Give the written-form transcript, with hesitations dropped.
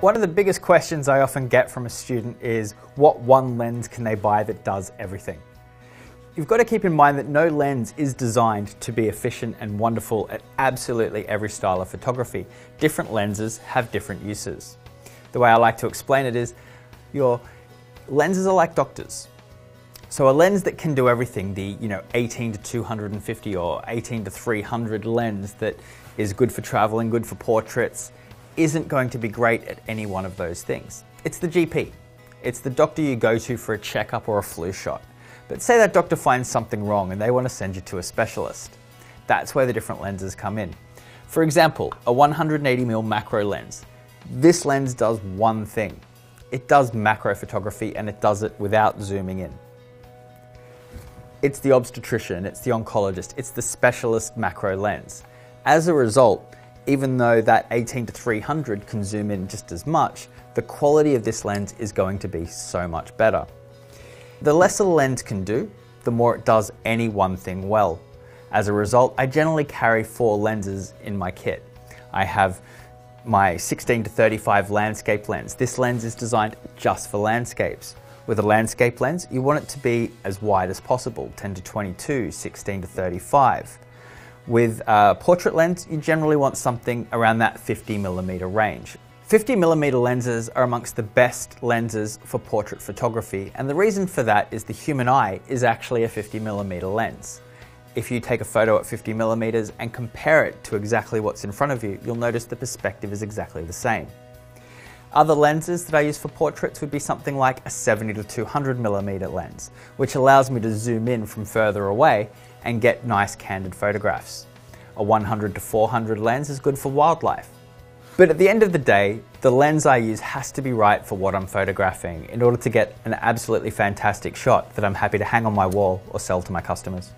One of the biggest questions I often get from a student is, what one lens can they buy that does everything? You've got to keep in mind that no lens is designed to be efficient and wonderful at absolutely every style of photography. Different lenses have different uses. The way I like to explain it is, your lenses are like doctors. So a lens that can do everything, the 18 to 250 or 18 to 300 lens that is good for travel and good for portraits, isn't going to be great at any one of those things. It's the GP. It's the doctor you go to for a checkup or a flu shot. But say that doctor finds something wrong and they want to send you to a specialist. That's where the different lenses come in. For example, a 180mm macro lens. This lens does one thing. It does macro photography, and it does it without zooming in. It's the obstetrician, it's the oncologist, it's the specialist macro lens. As a result, even though that 18 to 300 can zoom in just as much, the quality of this lens is going to be so much better. The lesser the lens can do, the more it does any one thing well. As a result, I generally carry 4 lenses in my kit. I have my 16 to 35 landscape lens. This lens is designed just for landscapes. With a landscape lens, you want it to be as wide as possible, 10 to 22, 16 to 35. With a portrait lens, you generally want something around that 50mm range. 50mm lenses are amongst the best lenses for portrait photography, and the reason for that is the human eye is actually a 50mm lens. If you take a photo at 50mm and compare it to exactly what's in front of you, you'll notice the perspective is exactly the same. Other lenses that I use for portraits would be something like a 70 to 200mm lens, which allows me to zoom in from further away and get nice candid photographs. A 100 to 400 lens is good for wildlife. But at the end of the day, the lens I use has to be right for what I'm photographing in order to get an absolutely fantastic shot that I'm happy to hang on my wall or sell to my customers.